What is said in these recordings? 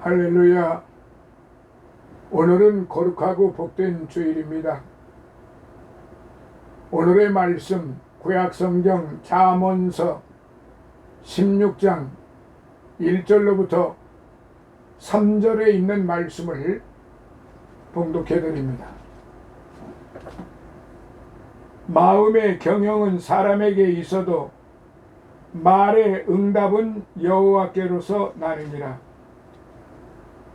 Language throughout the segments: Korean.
할렐루야. 오늘은 거룩하고 복된 주일입니다. 오늘의 말씀 구약성경 잠언서 16장 1절로부터 3절에 있는 말씀을 봉독해 드립니다. 마음의 경영은 사람에게 있어도 말의 응답은 여호와께로서 나느니라.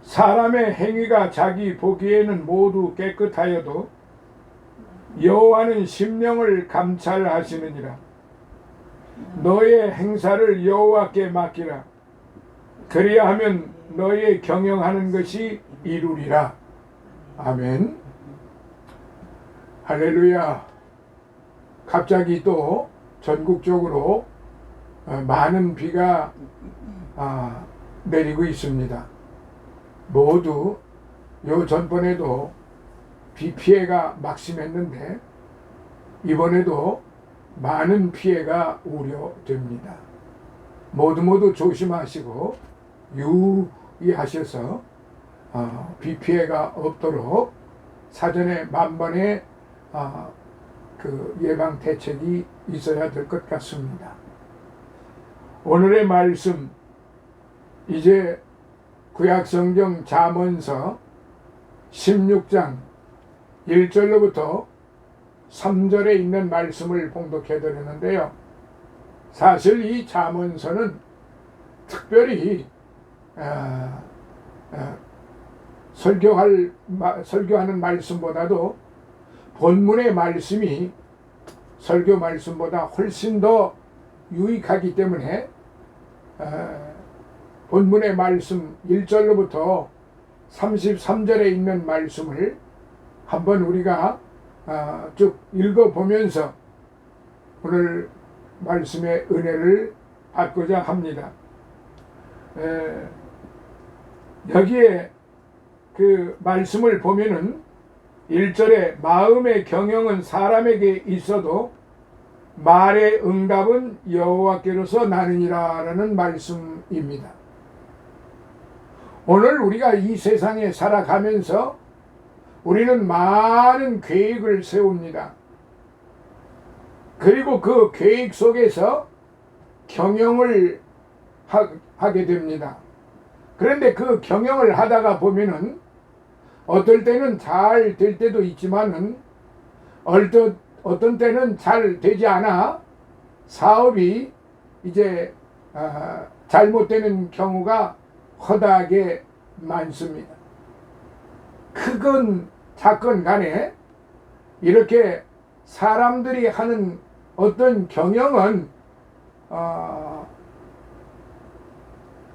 사람의 행위가 자기 보기에는 모두 깨끗하여도 여호와는 심령을 감찰하시느니라. 너의 행사를 여호와께 맡기라. 그리하면 너의 경영하는 것이 이루리라. 아멘. 할렐루야. 갑자기 또 전국적으로 많은 비가 내리고 있습니다. 모두 요 전번에도 비 피해가 막심했는데 이번에도 많은 피해가 우려됩니다. 모두 조심하시고 유의하셔서 비 피해가 없도록 사전에 만번의 그 예방 대책이 있어야 될 것 같습니다. 오늘의 말씀 이제 구약성경 잠언서 16장 1절로부터 3절에 있는 말씀을 봉독해 드리는데요. 사실 이 잠언서는 특별히 설교하는 말씀보다도 본문의 말씀이 설교 말씀보다 훨씬 더 유익하기 때문에 본문의 말씀 1절로부터 33절에 있는 말씀을 한번 우리가 쭉 읽어보면서 오늘 말씀의 은혜를 받고자 합니다. 여기에 그 말씀을 보면은 1절에 마음의 경영은 사람에게 있어도 말의 응답은 여호와께로서 나느니라 라는 말씀입니다. 오늘 우리가 이 세상에 살아가면서 우리는 많은 계획을 세웁니다. 그리고 그 계획 속에서 경영을 하게 됩니다. 그런데 그 경영을 하다가 보면은 어떨 때는 잘 될 때도 있지만은 어떤 때는 잘 되지 않아 사업이 이제 잘못되는 경우가 허다하게 많습니다. 크건 작건 간에 이렇게 사람들이 하는 어떤 경영은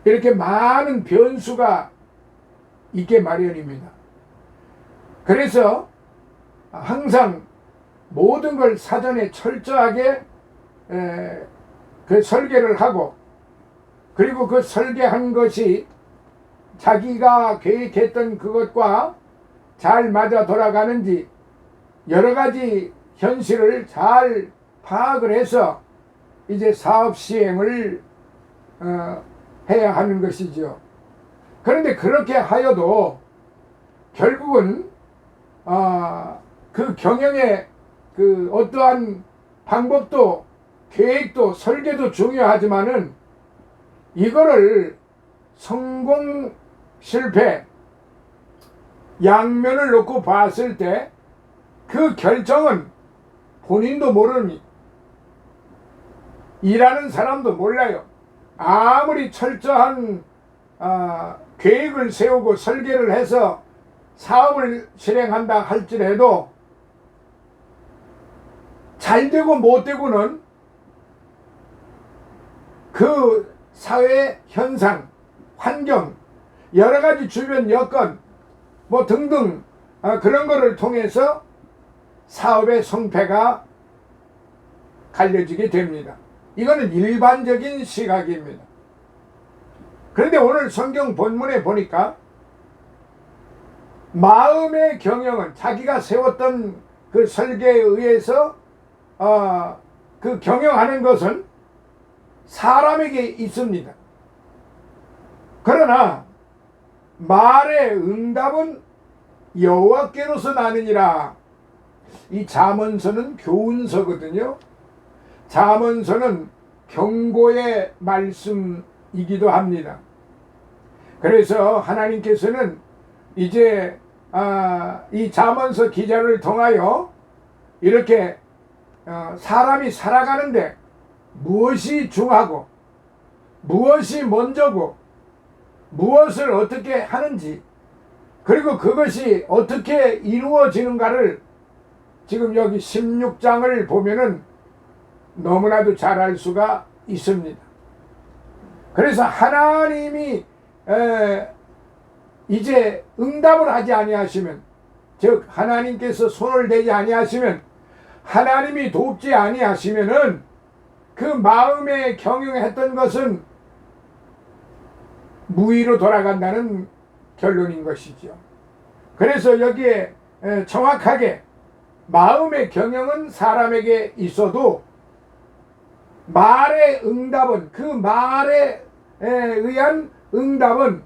이렇게 많은 변수가 있게 마련입니다. 그래서 항상 모든 걸 사전에 철저하게 그 설계를 하고 그리고 그 설계한 것이 자기가 계획했던 그것과 잘 맞아 돌아가는지 여러 가지 현실을 잘 파악을 해서 이제 사업 시행을 해야 하는 것이죠. 그런데 그렇게 하여도 결국은 그 경영의 그 어떠한 방법도 계획도 설계도 중요하지만은 이거를 성공 실패 양면을 놓고 봤을 때 그 결정은 본인도 모르니 일하는 사람도 몰라요. 아무리 철저한 계획을 세우고 설계를 해서 사업을 실행한다 할지라도 잘 되고 못 되고는 그 사회 현상, 환경, 여러 가지 주변 여건 뭐 등등 그런 거를 통해서 사업의 성패가 갈려지게 됩니다. 이거는 일반적인 시각입니다. 그런데 오늘 성경 본문에 보니까 마음의 경영은 자기가 세웠던 그 설계에 의해서 그 경영하는 것은 사람에게 있습니다. 그러나 말의 응답은 여호와께로서 나느니라. 이 잠언서는 교훈서거든요. 잠언서는 경고의 말씀이기도 합니다. 그래서 하나님께서는 이제 이 잠언서 기자를 통하여 이렇게 사람이 살아가는데 무엇이 중하고 무엇이 먼저고 무엇을 어떻게 하는지, 그리고 그것이 어떻게 이루어지는가를 지금 여기 16장을 보면은 너무나도 잘 알 수가 있습니다. 그래서 하나님이 이제 응답을 하지 아니하시면, 즉 하나님께서 손을 대지 아니하시면, 하나님이 돕지 아니하시면은 그 마음에 경영했던 것은 무의로 돌아간다는 결론인 것이죠. 그래서 여기에 정확하게 마음의 경영은 사람에게 있어도 말의 응답은, 그 말에 의한 응답은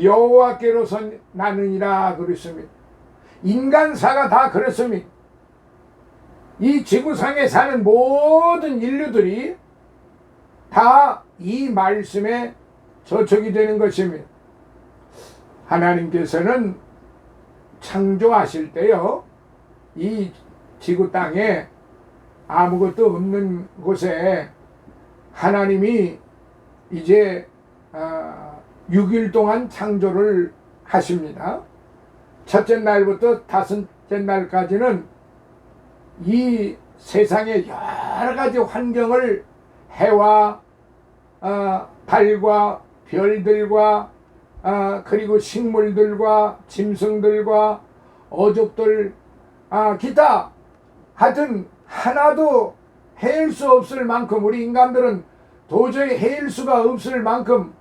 여호와께로서 나느니라 그랬습니다. 인간사가 다 그렇습니다. 이 지구상에 사는 모든 인류들이 다 이 말씀에 저촉이 되는 것입니다. 하나님께서는 창조하실 때요, 이 지구 땅에 아무것도 없는 곳에 하나님이 이제 6일 동안 창조를 하십니다. 첫째 날부터 다섯째 날까지는 이 세상의 여러 가지 환경을, 해와 달과 별들과 그리고 식물들과 짐승들과 어족들, 기타 하여튼 하나도 헤일 수 없을 만큼, 우리 인간들은 도저히 헤일 수가 없을 만큼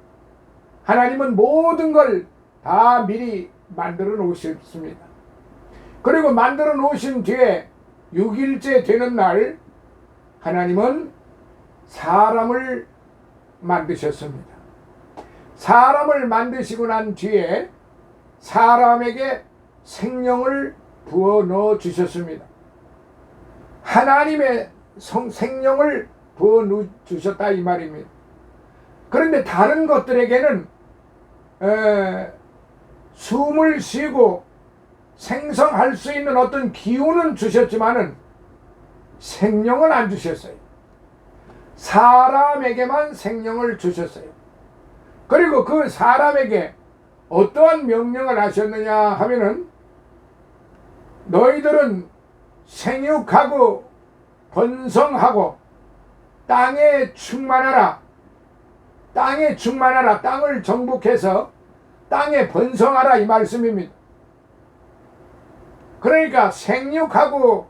하나님은 모든 걸 다 미리 만들어 놓으셨습니다. 그리고 만들어 놓으신 뒤에 6일째 되는 날 하나님은 사람을 만드셨습니다. 사람을 만드시고 난 뒤에 사람에게 생명을 부어 넣어 주셨습니다. 하나님의 생명을 부어 넣어 주셨다 이 말입니다. 그런데 다른 것들에게는 숨을 쉬고 생성할 수 있는 어떤 기운은 주셨지만은 생명은 안 주셨어요. 사람에게만 생명을 주셨어요. 그리고 그 사람에게 어떠한 명령을 하셨느냐 하면은, 너희들은 생육하고 번성하고 땅에 충만하라. 땅에 충만하라. 땅을 정복해서 땅에 번성하라 이 말씀입니다. 그러니까 생육하고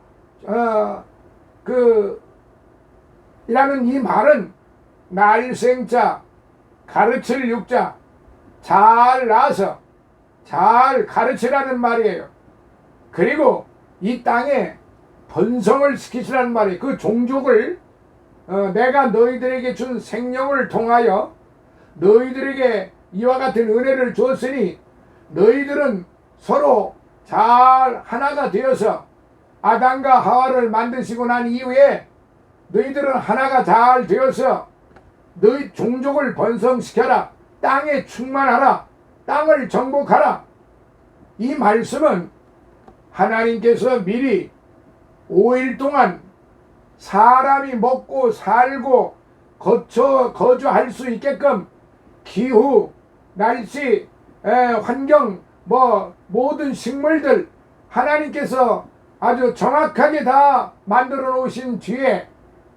이라는 이 말은 날생자, 가르칠 육자, 잘 낳아서 잘 가르치라는 말이에요. 그리고 이 땅에 번성을 시키시라는 말이에요. 그 종족을 내가 너희들에게 준 생명을 통하여 너희들에게 이와 같은 은혜를 주었으니 너희들은 서로 잘 하나가 되어서 아담과 하와를 만드시고 난 이후에 너희들은 하나가 잘 되어서 너희 종족을 번성시켜라. 땅에 충만하라. 땅을 정복하라. 이 말씀은 하나님께서 미리 5일 동안 사람이 먹고 살고 거주할 수 있게끔 기후, 날씨, 환경, 모든 식물들 하나님께서 아주 정확하게 다 만들어 놓으신 뒤에,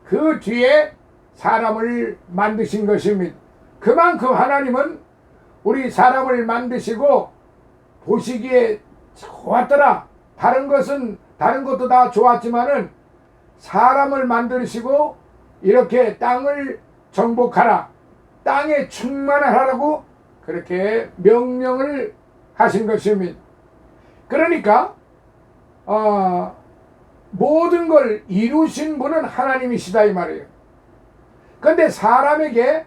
그 뒤에 사람을 만드신 것입니다. 그만큼 하나님은 우리 사람을 만드시고 보시기에 좋았더라. 다른 것도 다 좋았지만은 사람을 만드시고 이렇게 땅을 정복하라, 땅에 충만하라고 그렇게 명령을 하신 것입니다. 그러니까 모든 걸 이루신 분은 하나님이시다 이 말이에요. 그런데 사람에게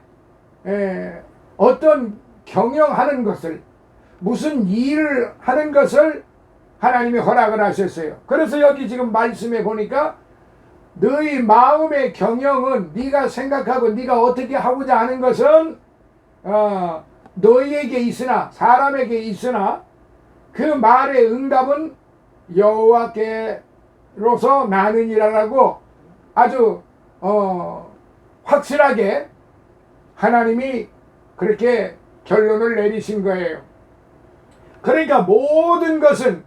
어떤 경영하는 것을, 무슨 일을 하는 것을 하나님이 허락을 하셨어요. 그래서 여기 지금 말씀에 보니까 너희 마음의 경영은 네가 생각하고 네가 어떻게 하고자 하는 것은 너희에게 있으나 사람에게 있으나 그 말의 응답은 여호와께로서 나느니라라고 아주 확실하게 하나님이 그렇게 결론을 내리신 거예요. 그러니까 모든 것은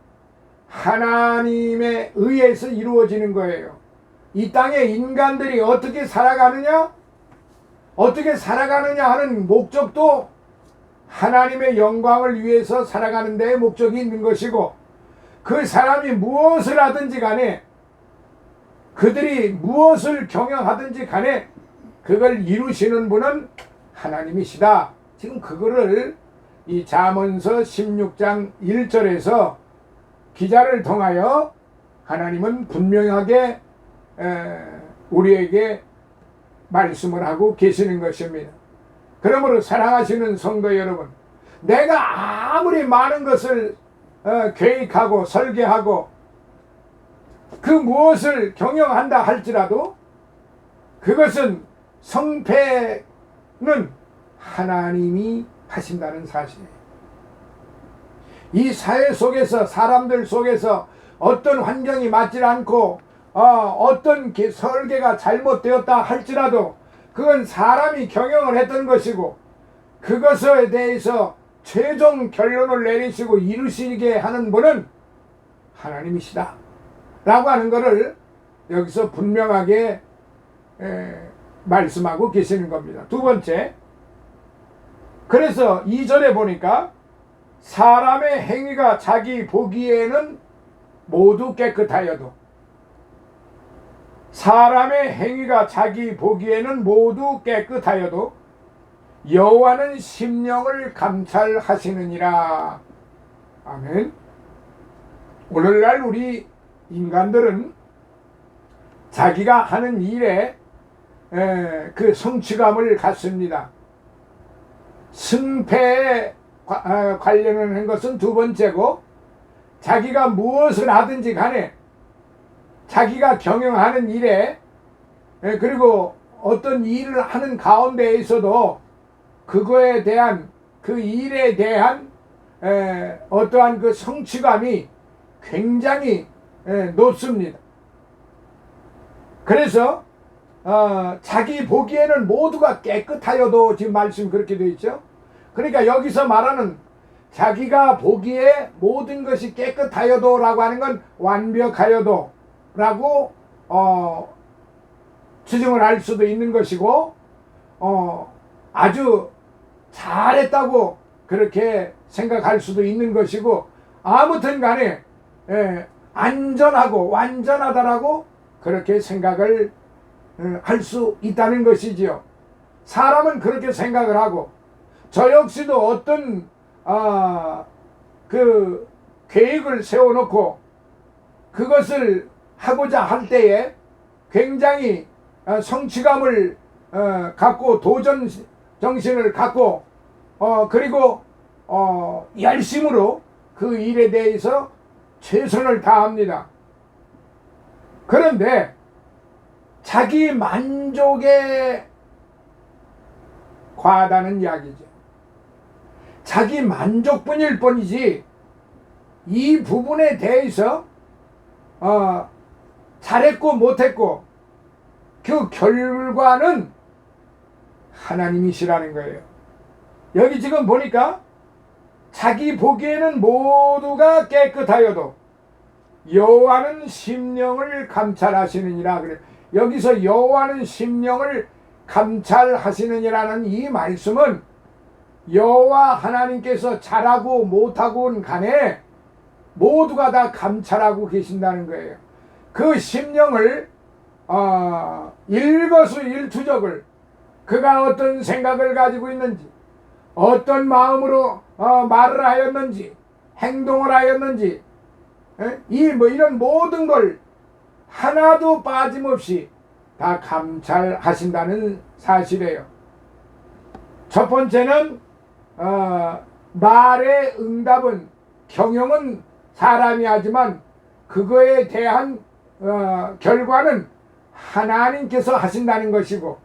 하나님에 의해서 이루어지는 거예요. 이 땅에 인간들이 어떻게 살아가느냐 하는 목적도 하나님의 영광을 위해서 살아가는 데에 목적이 있는 것이고, 그 사람이 무엇을 하든지 간에 그들이 무엇을 경영하든지 간에 그걸 이루시는 분은 하나님이시다. 지금 그거를 이 잠언서 16장 1절에서 기자를 통하여 하나님은 분명하게 우리에게 말씀을 하고 계시는 것입니다. 그러므로 사랑하시는 성도 여러분, 내가 아무리 많은 것을 계획하고 설계하고 그 무엇을 경영한다 할지라도 그것은 성패는 하나님이 하신다는 사실이에요. 이 사회 속에서 사람들 속에서 어떤 환경이 맞지 않고 어떤 설계가 잘못되었다 할지라도 그건 사람이 경영을 했던 것이고, 그것에 대해서 최종 결론을 내리시고 이루시게 하는 분은 하나님이시다 라고 하는 것을 여기서 분명하게 말씀하고 계시는 겁니다. 두 번째, 그래서 2절에 보니까 사람의 행위가 자기 보기에는 모두 깨끗하여도, 사람의 행위가 자기 보기에는 모두 깨끗하여도 여호와는 심령을 감찰하시느니라. 아멘. 오늘날 우리 인간들은 자기가 하는 일에 그 성취감을 갖습니다. 승패에 관련한 것은 두 번째고, 자기가 무엇을 하든지 간에 자기가 경영하는 일에 그리고 어떤 일을 하는 가운데에서도 그거에 대한 그 일에 대한 어떠한 그 성취감이 굉장히 높습니다. 그래서 자기 보기에는 모두가 깨끗하여도, 지금 말씀 그렇게 되어 있죠. 그러니까 여기서 말하는 자기가 보기에 모든 것이 깨끗하여도 라고 하는 건 완벽하여도 라고 추정을 할 수도 있는 것이고, 아주 잘했다고 그렇게 생각할 수도 있는 것이고, 아무튼 간에 안전하고 완전하다라고 그렇게 생각을 할 수 있다는 것이지요. 사람은 그렇게 생각을 하고, 저 역시도 어떤 그 계획을 세워놓고 그것을 하고자 할 때에 굉장히 성취감을 갖고 도전 정신을 갖고 그리고 열심으로 그 일에 대해서 최선을 다합니다. 그런데 자기 만족에 과하다는 이야기죠. 자기 만족뿐일 뿐이지 이 부분에 대해서 잘했고 못했고 그 결과는 하나님이시라는 거예요. 여기 지금 보니까 자기 보기에는 모두가 깨끗하여도 여호와는 심령을 감찰하시느니라 그래요. 여기서 여호와는 심령을 감찰하시느니라는 이 말씀은 여호와 하나님께서 잘하고 못하고는 간에 모두가 다 감찰하고 계신다는 거예요. 그 심령을 일거수일투족을 그가 어떤 생각을 가지고 있는지, 어떤 마음으로 말을 하였는지, 행동을 하였는지, 이런 모든 걸 하나도 빠짐없이 다 감찰하신다는 사실이에요. 첫 번째는 말의 응답은 경영은 사람이 하지만 그거에 대한 결과는 하나님께서 하신다는 것이고,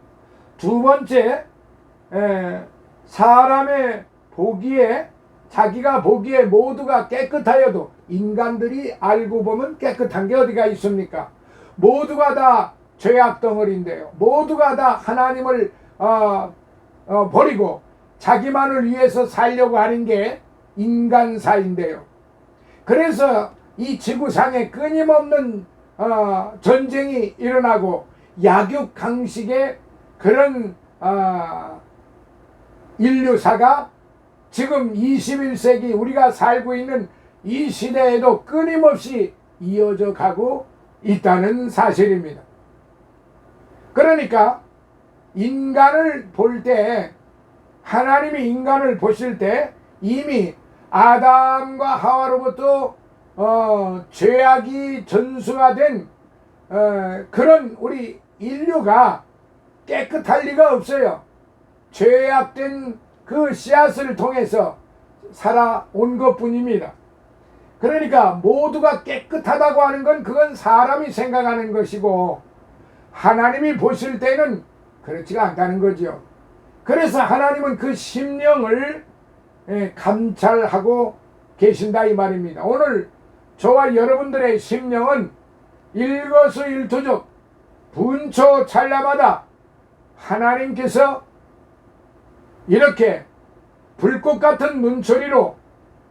두 번째, 사람의 보기에, 자기가 보기에 모두가 깨끗하여도 인간들이 알고 보면 깨끗한 게 어디가 있습니까? 모두가 다 죄악 덩어리인데요. 모두가 다 하나님을 버리고 자기만을 위해서 살려고 하는 게 인간사인데요. 그래서 이 지구상에 끊임없는 전쟁이 일어나고 약육강식의 그런 인류사가 지금 21세기 우리가 살고 있는 이 시대에도 끊임없이 이어져 가고 있다는 사실입니다. 그러니까 인간을 볼 때, 하나님이 인간을 보실 때 이미 아담과 하와로부터 죄악이 전수가 된 그런 우리 인류가 깨끗할 리가 없어요. 죄악된 그 씨앗을 통해서 살아온 것뿐입니다. 그러니까 모두가 깨끗하다고 하는 건 그건 사람이 생각하는 것이고 하나님이 보실 때는 그렇지가 않다는 거죠. 그래서 하나님은 그 심령을 감찰하고 계신다 이 말입니다. 오늘 저와 여러분들의 심령은 일거수일투족 분초 찰나마다 하나님께서 이렇게 불꽃 같은 눈초리로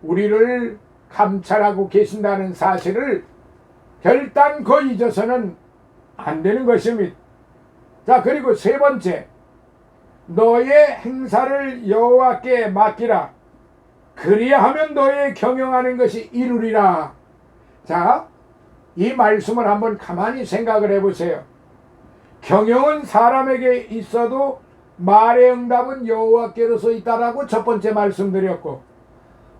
우리를 감찰하고 계신다는 사실을 결단코 잊어서는 안 되는 것입니다. 자, 그리고 세 번째, 너의 행사를 여호와께 맡기라. 그리하면 너의 경영하는 것이 이루리라. 자, 이 말씀을 한번 가만히 생각을 해보세요. 경영은 사람에게 있어도 말의 응답은 여호와께로서 있다라고 첫 번째 말씀드렸고,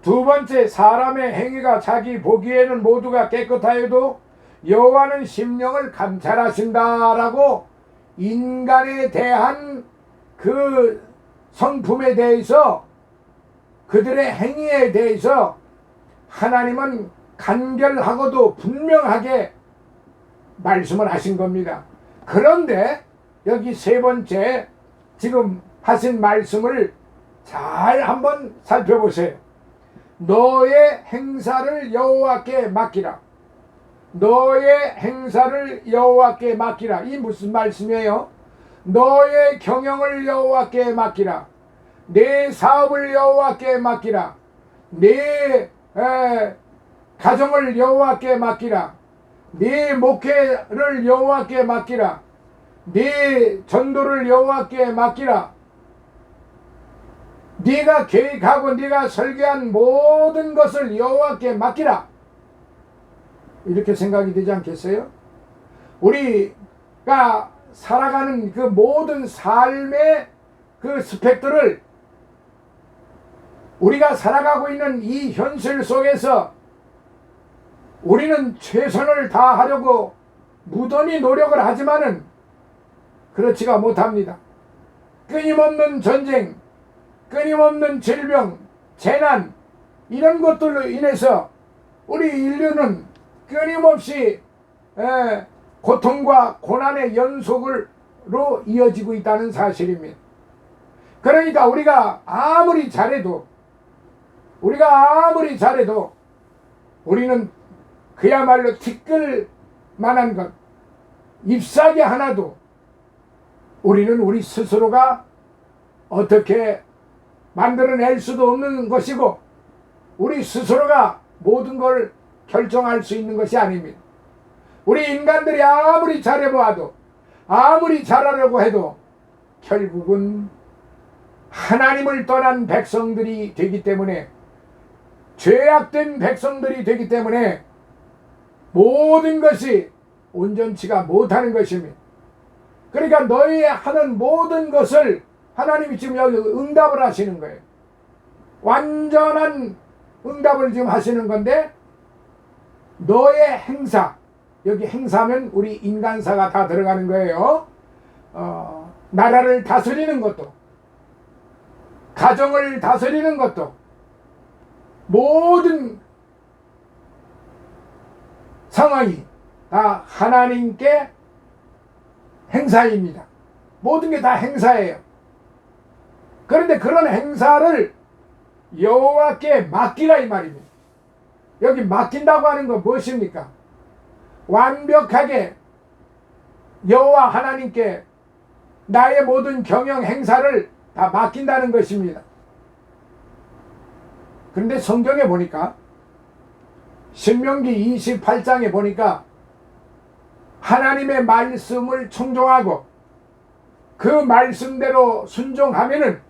두 번째, 사람의 행위가 자기 보기에는 모두가 깨끗하여도 여호와는 심령을 감찰하신다라고 인간에 대한 그 성품에 대해서, 그들의 행위에 대해서 하나님은 간결하고도 분명하게 말씀을 하신 겁니다. 그런데 여기 세 번째 지금 하신 말씀을 잘 한번 살펴보세요. 너의 행사를 여호와께 맡기라. 너의 행사를 여호와께 맡기라. 이 무슨 말씀이에요? 너의 경영을 여호와께 맡기라. 내 사업을 여호와께 맡기라. 내 가정을 여호와께 맡기라. 네 목회를 여호와께 맡기라. 네 전도를 여호와께 맡기라. 네가 계획하고 네가 설계한 모든 것을 여호와께 맡기라. 이렇게 생각이 되지 않겠어요? 우리가 살아가는 그 모든 삶의 그 스펙들을, 우리가 살아가고 있는 이 현실 속에서 우리는 최선을 다하려고 무던히 노력을 하지만은 그렇지가 못합니다. 끊임없는 전쟁, 끊임없는 질병, 재난, 이런 것들로 인해서 우리 인류는 끊임없이 고통과 고난의 연속으로 이어지고 있다는 사실입니다. 그러니까 우리가 아무리 잘해도 우리는 그야말로 티끌 만한 것, 잎사귀 하나도 우리는 우리 스스로가 어떻게 만들어낼 수도 없는 것이고, 우리 스스로가 모든 걸 결정할 수 있는 것이 아닙니다. 우리 인간들이 아무리 잘해보아도, 아무리 잘하려고 해도 결국은 하나님을 떠난 백성들이 되기 때문에, 죄악된 백성들이 되기 때문에 모든 것이 온전치가 못하는 것입니다. 그러니까 너희 하는 모든 것을 하나님이 지금 여기 응답을 하시는 거예요. 완전한 응답을 지금 하시는 건데, 너의 행사, 여기 행사면 우리 인간사가 다 들어가는 거예요. 나라를 다스리는 것도, 가정을 다스리는 것도, 모든 상황이 다 하나님께 행사입니다. 모든 게 다 행사예요. 그런데 그런 행사를 여호와께 맡기라 이 말입니다. 여기 맡긴다고 하는 건 무엇입니까? 완벽하게 여호와 하나님께 나의 모든 경영 행사를 다 맡긴다는 것입니다. 그런데 성경에 보니까 신명기 28장에 보니까 하나님의 말씀을 청종하고 그 말씀대로 순종하면은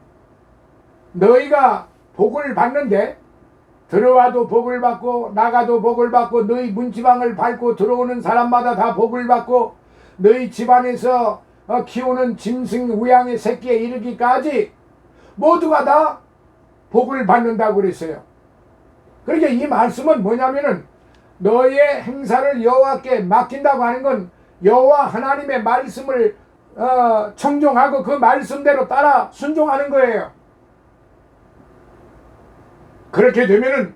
너희가 복을 받는데, 들어와도 복을 받고 나가도 복을 받고 너희 문지방을 밟고 들어오는 사람마다 다 복을 받고 너희 집안에서 키우는 짐승 우양의 새끼에 이르기까지 모두가 다 복을 받는다고 그랬어요. 그러니까 이 말씀은 뭐냐면은 너의 행사를 여호와께 맡긴다고 하는 건 여호와 하나님의 말씀을 청종하고 그 말씀대로 따라 순종하는 거예요. 그렇게 되면은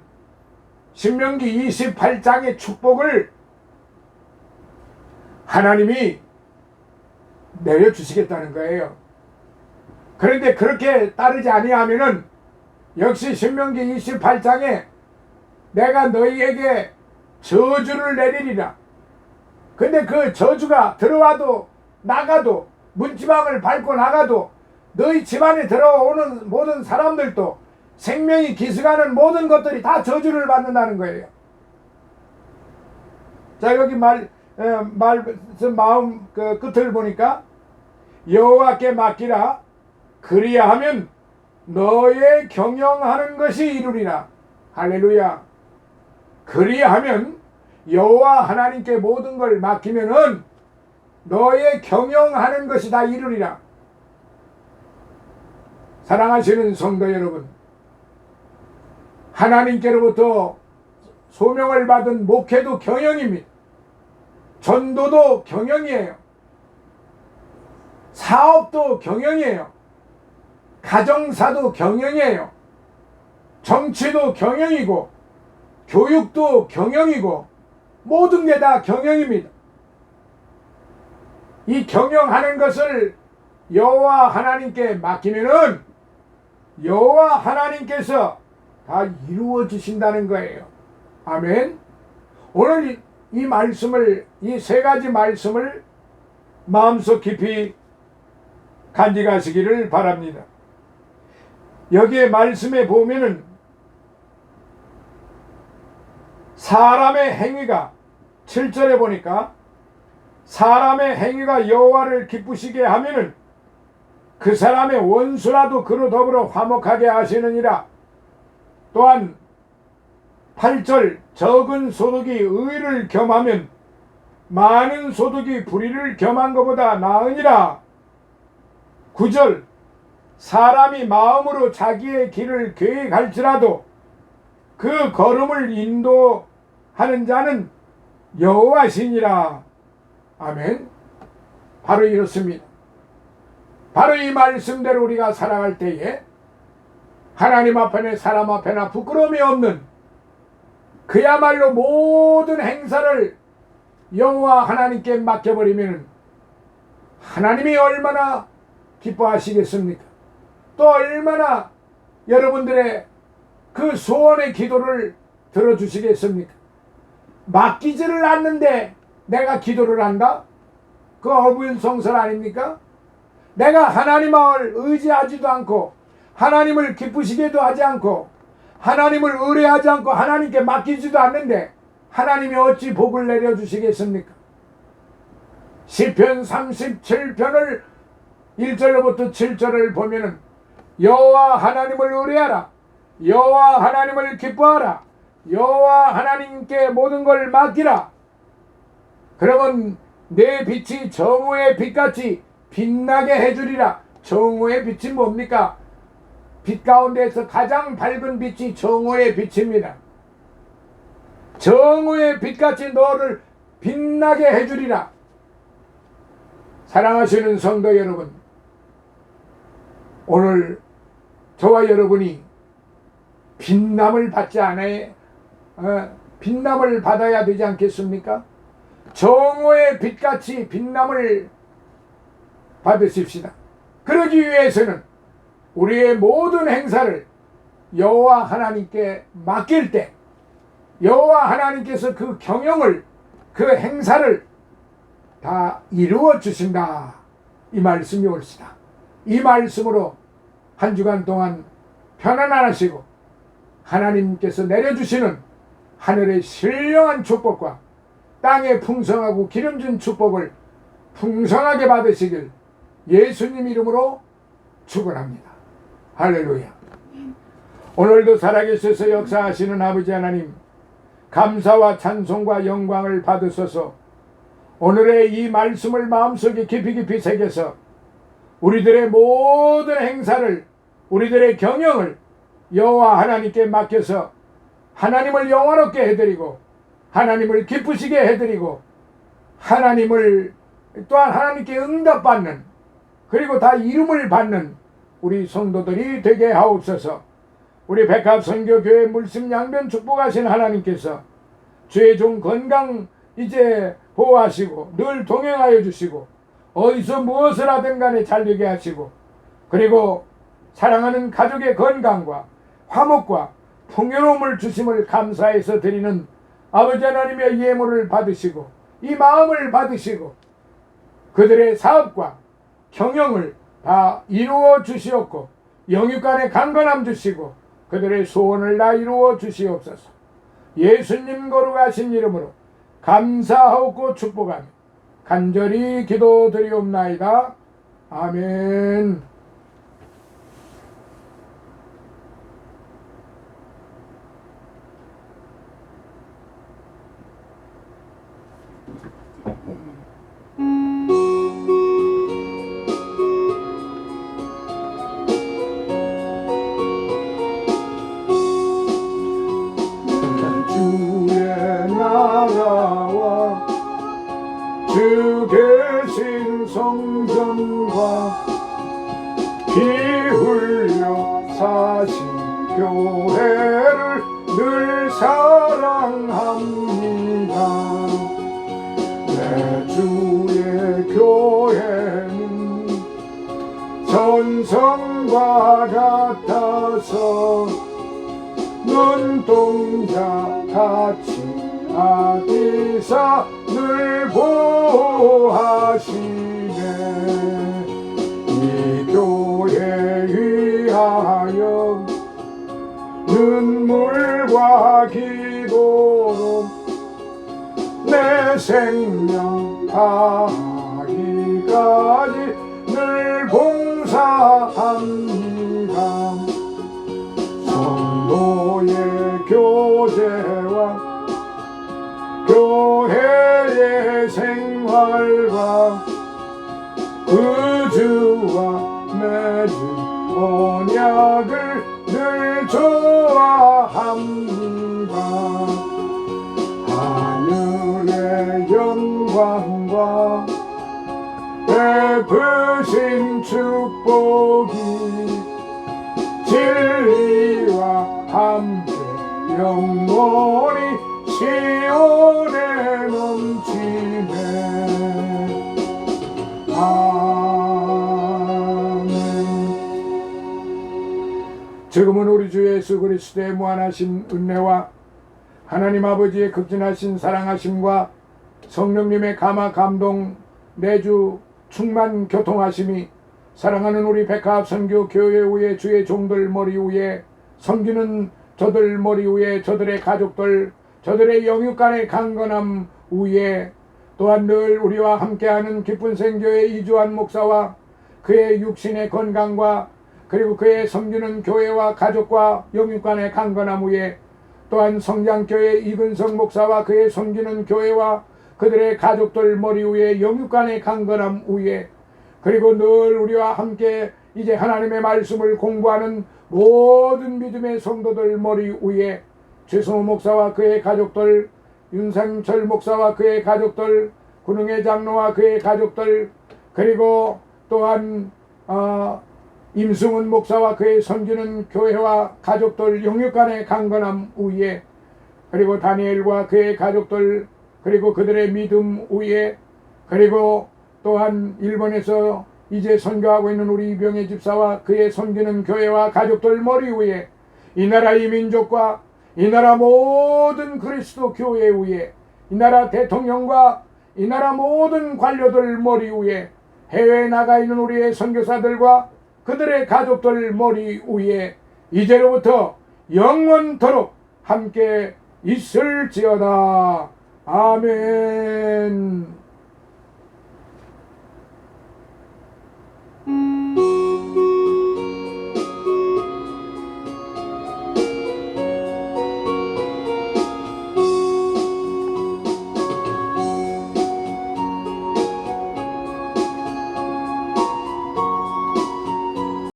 신명기 28장의 축복을 하나님이 내려주시겠다는 거예요. 그런데 그렇게 따르지 아니하면은 역시 신명기 28장에 내가 너희에게 저주를 내리리라. 근데 그 저주가 들어와도 나가도 문지방을 밟고 나가도 너희 집안에 들어오는 모든 사람들도 생명이 기승하는 모든 것들이 다 저주를 받는다는 거예요. 자, 여기 마음 그 끝을 보니까 여호와께 맡기라. 그리하면 너의 경영하는 것이 이루리라. 할렐루야. 그리하면 여호와 하나님께 모든 걸 맡기면은 너의 경영하는 것이 다 이루리라. 사랑하시는 성도 여러분, 하나님께로부터 소명을 받은 목회도 경영입니다. 전도도 경영이에요. 사업도 경영이에요. 가정사도 경영이에요. 정치도 경영이고 교육도 경영이고 모든 게 다 경영입니다. 이 경영하는 것을 여호와 하나님께 맡기면은 여호와 하나님께서 다 이루어 주신다는 거예요. 아멘. 오늘 이 말씀을, 이 세 가지 말씀을 마음속 깊이 간직하시기를 바랍니다. 여기에 말씀에 보면은 사람의 행위가 7절에 보니까 사람의 행위가 여호와를 기쁘시게 하면은 그 사람의 원수라도 그로 더불어 화목하게 하시느니라. 또한 8절 적은 소득이 의를 겸하면 많은 소득이 불의를 겸한 것보다 나으니라. 9절 사람이 마음으로 자기의 길을 계획할지라도 그 걸음을 인도하는 자는 여호와시니라. 아멘. 바로 이렇습니다. 바로 이 말씀대로 우리가 살아갈 때에 하나님 앞에나 사람 앞에나 부끄러움이 없는 그야말로 모든 행사를 여호와 하나님께 맡겨버리면 하나님이 얼마나 기뻐하시겠습니까? 또 얼마나 여러분들의 그 소원의 기도를 들어주시겠습니까? 맡기지를 않는데 내가 기도를 한다? 그 어불성설 아닙니까? 내가 하나님을 의지하지도 않고 하나님을 기쁘시게도 하지 않고 하나님을 의뢰하지 않고 하나님께 맡기지도 않는데 하나님이 어찌 복을 내려주시겠습니까? 시편 37편을 1절로부터 7절을 보면은 여호와 하나님을 의뢰하라. 여호와 하나님을 기뻐하라. 여호와 하나님께 모든 걸 맡기라. 그러면 내 빛이 정오의 빛같이 빛나게 해주리라. 정오의 빛이 뭡니까? 빛 가운데에서 가장 밝은 빛이 정오의 빛입니다. 정오의 빛같이 너를 빛나게 해주리라. 사랑하시는 성도 여러분, 오늘 저와 여러분이 빛남을 받지 않아야 빛남을 받아야 되지 않겠습니까? 정오의 빛같이 빛남을 받으십시다. 그러기 위해서는 우리의 모든 행사를 여호와 하나님께 맡길 때 여호와 하나님께서 그 경영을 그 행사를 다 이루어 주신다, 이 말씀이 옳시다. 이 말씀으로 한 주간 동안 편안하시고 하나님께서 내려주시는 하늘의 신령한 축복과 땅에 풍성하고 기름진 축복을 풍성하게 받으시길 예수님 이름으로 축원합니다. 할렐루야. 오늘도 살아계셔서 역사하시는 아버지 하나님, 감사와 찬송과 영광을 받으소서. 오늘의 이 말씀을 마음속에 깊이 새겨서 우리들의 모든 행사를, 우리들의 경영을 여호와 하나님께 맡겨서 하나님을 영화롭게 해드리고 하나님을 기쁘시게 해드리고 하나님을 또한 하나님께 응답받는, 그리고 다 이름을 받는 우리 성도들이 되게 하옵소서. 우리 백합선교교회 물심양변 축복하신 하나님께서 주의 종 건강 이제 보호하시고 늘 동행하여 주시고 어디서 무엇을 하든 간에 잘 되게 하시고, 그리고 사랑하는 가족의 건강과 화목과 풍요로움을 주심을 감사해서 드리는 아버지 하나님의 예물을 받으시고 이 마음을 받으시고 그들의 사업과 경영을 다 이루어 주시옵고 영육간의 강건함 주시고 그들의 소원을 다 이루어 주시옵소서. 예수님 거룩하신 이름으로 감사하고 축복하며 간절히 기도드리옵나이다. 아멘. 주 계신 성전과 피 흘려 사신 교회를 늘 사랑합니다. 내 주의 교회는 전성과 같아서 눈동자 같이 아기사 늘 보호하시네. 이 교회 위하여 눈물과 기도로 내 생명 다하기까지 늘 봉사합니다. 성도의 교제와 교회의 생활과 의주와 매주 언약을 늘 좋아합니다. 하늘의 영광과 베푸신 축복이 진리와 함께 영원히 시온에 넘치네. 아멘. 지금은 우리 주 예수 그리스도의 무한하신 은혜와 하나님 아버지의 극진하신 사랑하심과 성령님의 감화 감동 내주 충만 교통하심이 사랑하는 우리 백합선교 교회 위에 주의 종들 머리 위에 섬기는 저들 머리 위에 저들의 가족들 저들의 영육간의 강건함 위에 또한 늘 우리와 함께하는 기쁜 생교회 이주환 목사와 그의 육신의 건강과 그리고 그의 섬기는 교회와 가족과 영육간의 강건함 위에 또한 성장교회 이근성 목사와 그의 섬기는 교회와 그들의 가족들 머리 위에 영육간의 강건함 위에 그리고 늘 우리와 함께 이제 하나님의 말씀을 공부하는 모든 믿음의 성도들 머리 위에 최성호 목사와 그의 가족들, 윤상철 목사와 그의 가족들, 군웅의 장로와 그의 가족들, 그리고 또한 임승훈 목사와 그의 섬기는 교회와 가족들 영육간의 강건함 위에, 그리고 다니엘과 그의 가족들, 그리고 그들의 믿음 위에, 그리고 또한 일본에서 이제 선교하고 있는 우리 이병혜 집사와 그의 섬기는 교회와 가족들 머리 위에, 이 나라 이 민족과 이 나라 모든 그리스도 교회 위에, 이 나라 대통령과 이 나라 모든 관료들 머리 위에, 해외에 나가 있는 우리의 선교사들과 그들의 가족들 머리 위에 이제로부터 영원토록 함께 있을지어다. 아멘.